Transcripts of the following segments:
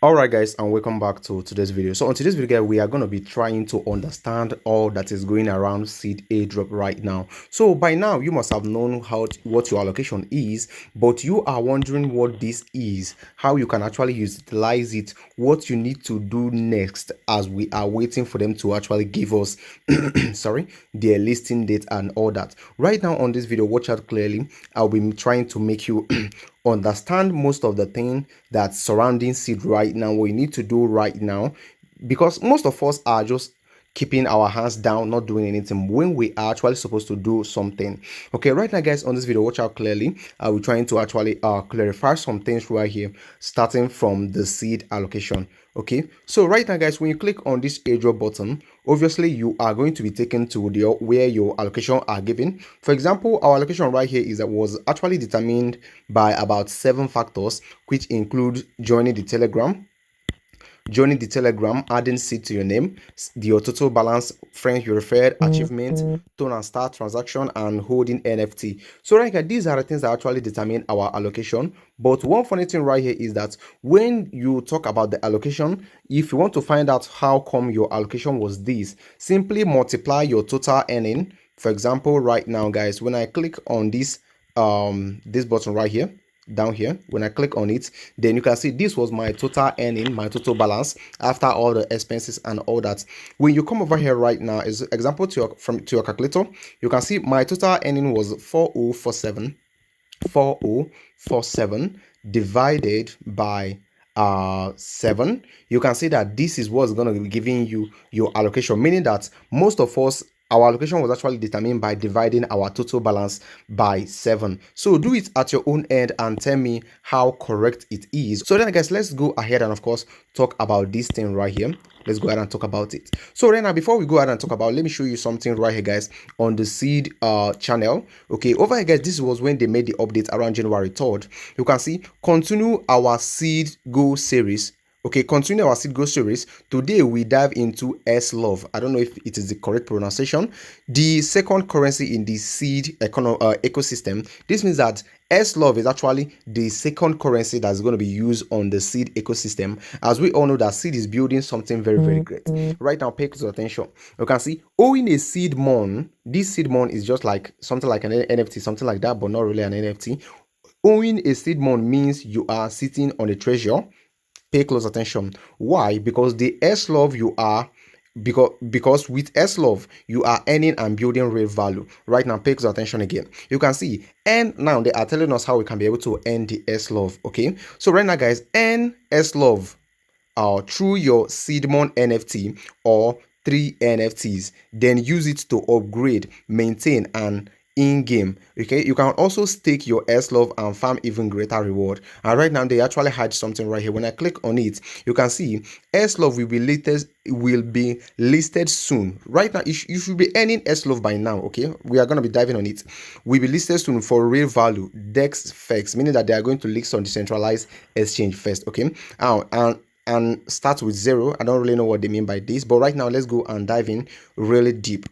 Alright guys, and welcome back to today's video. So on today's video guys, we are going to be trying to understand all that is going around seed airdrop right now. So by now you must have known what your allocation is, but you are wondering what this is, how you can actually utilize it, what you need to do next as we are waiting for them to actually give us sorry, their listing date and all that. Right now on this video, watch out clearly. I'll be trying to make you understand most of the thing that's surrounding seed right now, what you need to do right now, because most of us are just keeping our hands down, not doing anything when we are actually supposed to do something. Okay, right now guys, on this video, watch out clearly. We're trying to actually clarify some things right here, starting from the seed allocation. Okay, so right now guys, when you click on this airdrop button, obviously you are going to be taken to the where your allocation are given. For example, our allocation right here was actually determined by about 7 factors, which include joining the Telegram, adding seed to your name, your total balance, friends you referred, achievement, tone and start transaction, and holding NFT. So right here, these are the things that actually determine our allocation. But one funny thing right here is that when you talk about the allocation, if you want to find out how come your allocation was this, simply multiply your total earning. For example, right now guys, when I click on this button right here, down here, when I click on it, then you can see this was my total earning, my total balance after all the expenses and all that. When you come over here right now, as example to your calculator, you can see my total earning was 4047 divided by 7. You can see that this is what's going to be giving you your allocation, meaning that most of us, our allocation was actually determined by dividing our total balance by 7. So do it at your own end and tell me how correct it is. So then guys, let's go ahead and of course talk about this thing right here. Let's go ahead and talk about it. So right now, before we go ahead and talk about, let me show you something right here guys on the seed channel. Okay, over here guys, this was when they made the update around January 3rd. You can see continue our seed go series. Okay, continue our seed go series. Today we dive into S-Love. I don't know if it is the correct pronunciation. The second currency in the seed ecosystem. This means that S-Love is actually the second currency that's going to be used on the seed ecosystem. As we all know that seed is building something very, very great. Right now, pay close attention. You can see owning a seed mon. This seed mon is just like something like an NFT, something like that, but not really an NFT. Owning a seed mon means you are sitting on a treasure. Pay close attention. Why? Because the S-Love you are, because with S-Love you are earning and building real value. Right now, pay close attention again. You can see, and now they are telling us how we can be able to earn the S-Love. Okay, so right now guys, earn S-Love through your Seedmon NFT or 3 NFTs, then use it to upgrade, maintain, and in-game. Okay, you can also stake your S-Love and farm even greater reward. And right now they actually hide something right here. When I click on it, you can see S-Love will be listed soon. Right now you should be earning S-Love by now. Okay, we are going to be diving on it. Will be listed soon for real value dex first, meaning that they are going to list on decentralized exchange first. Okay, and start with 0. I don't really know what they mean by this, but right now let's go and dive in really deep.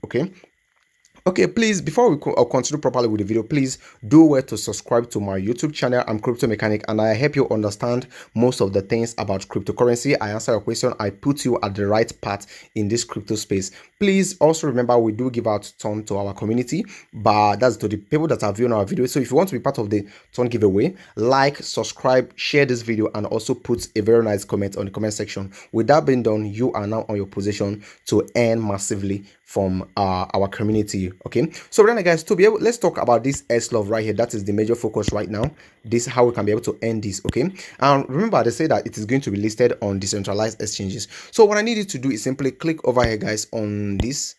Okay, please, before we continue properly with the video, please do well to subscribe to my YouTube channel. I'm Crypto Mechanic, and I help you understand most of the things about cryptocurrency. I answer your question. I put you at the right path in this crypto space. Please also remember we do give out ton to our community, but that's to the people that are viewing our video. So if you want to be part of the ton giveaway, like, subscribe, share this video, and also put a very nice comment on the comment section. With that being done, you are now on your position to earn massively from our community. Okay, so then guys, to be able, let's talk about this S-Love right here. That is the major focus right now. This is how we can be able to earn this. Okay, and remember they say that it is going to be listed on decentralized exchanges. So what I need you to do is simply click over here guys on this.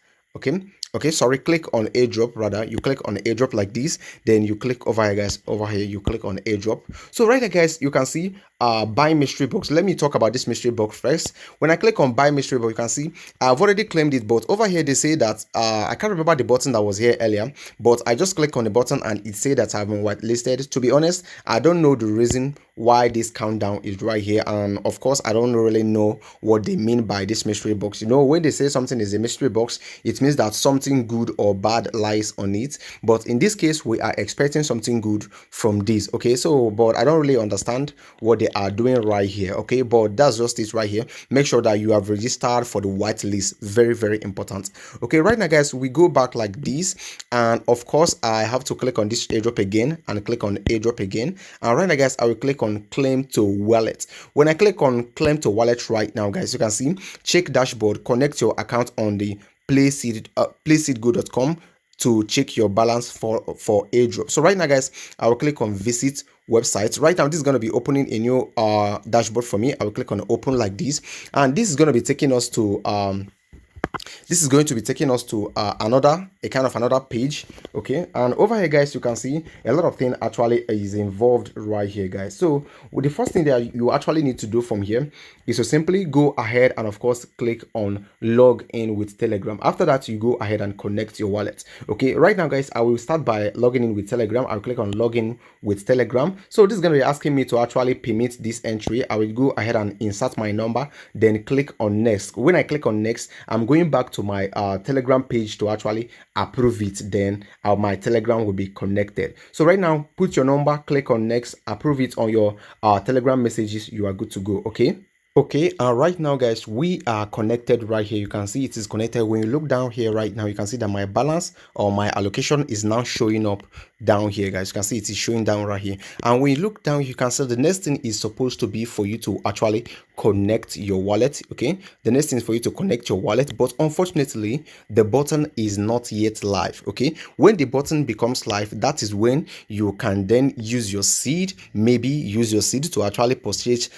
Sorry, click on airdrop. Rather, you click on airdrop like this, then you click over here guys, over here you click on airdrop. So right here guys, you can see buy mystery box. Let me talk about this mystery box first. When I click on buy mystery box, you can see I've already claimed it, but over here they say that I can't remember the button that was here earlier, but I just click on the button and it said that I've been whitelisted. To be honest, I don't know the reason why this countdown is right here, and of course I don't really know what they mean by this mystery box. You know, when they say something is a mystery box, it means that something something good or bad lies on it, but in this case we are expecting something good from this. Okay, so but I don't really understand what they are doing right here. Okay, but that's just it right here. Make sure that you have registered for the whitelist. Very, very important. Okay, right now guys, we go back like this, and of course I have to click on this airdrop again and click on airdrop again. And right now guys, I will click on claim to wallet. When I click on claim to wallet right now guys, you can see check dashboard, connect your account on the playseedgo.com to check your balance for airdrop. So right now guys, I will click on visit website. Right now this is going to be opening a new dashboard for me. I will click on open like this, and this is going to be taking us to another page. Okay, and over here guys, you can see a lot of things actually is involved right here guys. So the first thing that you actually need to do from here is to simply go ahead and of course click on log in with Telegram. After that, you go ahead and connect your wallet. Okay, right now guys, I will start by logging in with Telegram. I'll click on login with Telegram. So this is going to be asking me to actually permit this entry. I will go ahead and insert my number, then click on next. When I click on next, I'm going back to my Telegram page to actually approve it. Then my Telegram will be connected. So right now, put your number, click on next, approve it on your Telegram messages. You are good to go. Okay, right now guys, we are connected right here. You can see it is connected. When you look down here right now, you can see that my balance or my allocation is now showing up down here guys. You can see it is showing down right here. And when you look down, you can see the next thing is supposed to be for you to actually connect your wallet. Okay, the next thing is for you to connect your wallet, but unfortunately the button is not yet live. Okay, when the button becomes live, that is when you can then use your seed, maybe use your seed to actually purchase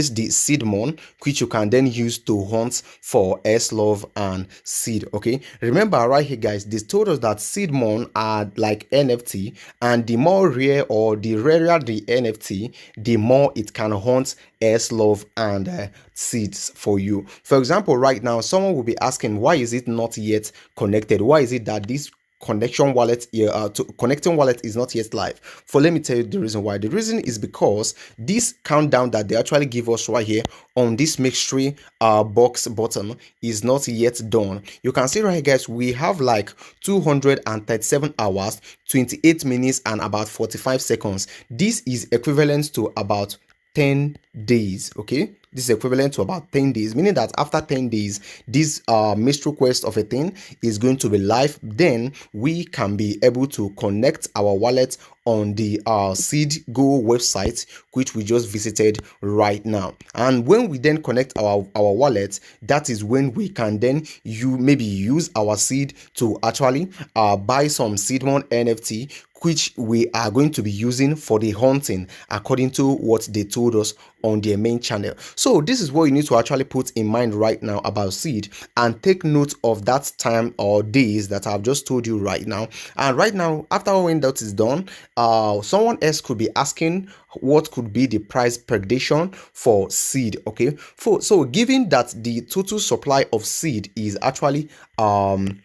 the seed mon, which you can then use to hunt for S-Love and seed. Okay, remember right here guys, this told us that seed mon are like NFT, and the more rare or the rarer the NFT, the more it can hunt S-Love and seeds for you. For example, right now someone will be asking, why is it not yet connected? Why is it that this connecting wallet is not yet live? For let me tell you the reason why. The reason is because this countdown that they actually give us right here on this mystery box button is not yet done. You can see right here guys, we have like 237 hours, 28 minutes and about 45 seconds. This is equivalent to about 10 days. Okay, this is equivalent to about 10 days, meaning that after 10 days, this mystery quest of a thing is going to be live. Then we can be able to connect our wallet on the SeedGo website, which we just visited right now. And when we then connect our wallet, that is when we can then maybe use our seed to actually buy some Seedmon NFT, which we are going to be using for the hunting according to what they told us on their main channel. So this is what you need to actually put in mind right now about seed, and take note of that time or days that I've just told you right now. And right now, after when that is done, someone else could be asking what could be the price prediction for seed. Okay, so given that the total supply of seed is actually 1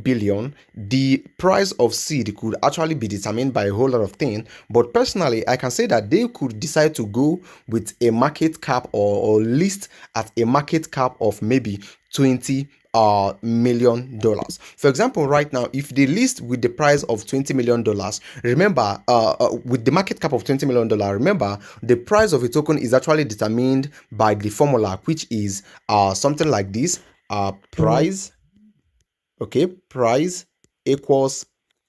billion, the price of seed could actually be determined by a whole lot of things. But personally, I can say that they could decide to go with a market cap or list at a market cap of maybe $20 million. For example, right now, if they list with the price of $20 million, remember, with the market cap of $20 million, remember the price of a token is actually determined by the formula, which is something like this. Price equals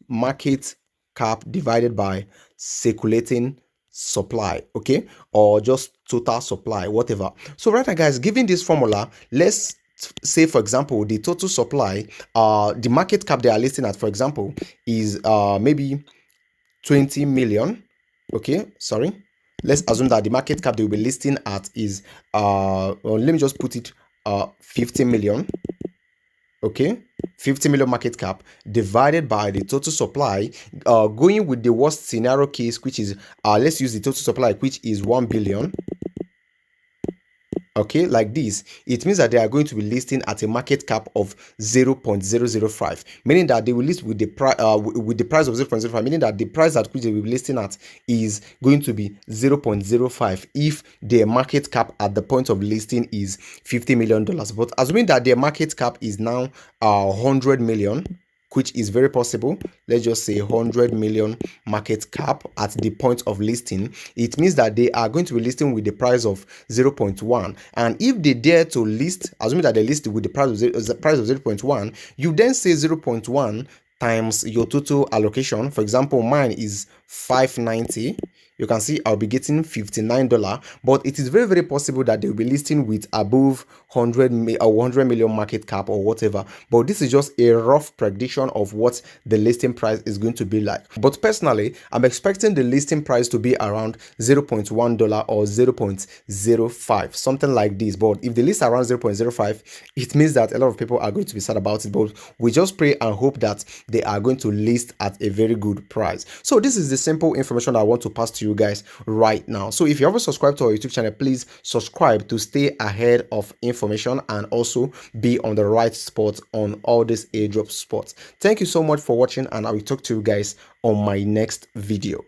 market cap divided by circulating supply, okay, or just total supply, whatever. So right now guys, given this formula, let's say for example the total supply, the market cap they are listing at, for example, is maybe 20 million. Okay, sorry, let's assume that the market cap they will be listing at is well, let me just put it 50 million. Okay, 50 million market cap divided by the total supply, going with the worst scenario case, which is let's use the total supply, which is 1 billion. okay, like this, it means that they are going to be listing at a market cap of 0.005, meaning that they will list with the price of 0.05, meaning that the price at which they will be listing at is going to be 0.05 if their market cap at the point of listing is $50 million. But assuming that their market cap is now 100 million, which is very possible, let's just say 100 million market cap at the point of listing, it means that they are going to be listing with the price of 0.1. And if they dare to list, assuming that they list with the price of 0.1, you then say 0.1 times your total allocation. For example, mine is 590. You can see I'll be getting $59, but it is very, very possible that they'll be listing with above 100 million market cap or whatever. But this is just a rough prediction of what the listing price is going to be like. But personally, I'm expecting the listing price to be around $0.1 or 0.05, something like this. But if they list around 0.05, it means that a lot of people are going to be sad about it. But we just pray and hope that they are going to list at a very good price. So this is the simple information I want to pass to you guys right now. So if you haven't subscribed to our YouTube channel, please subscribe to stay ahead of information and also be on the right spot on all these airdrop spots. Thank you so much for watching, and I will talk to you guys on my next video.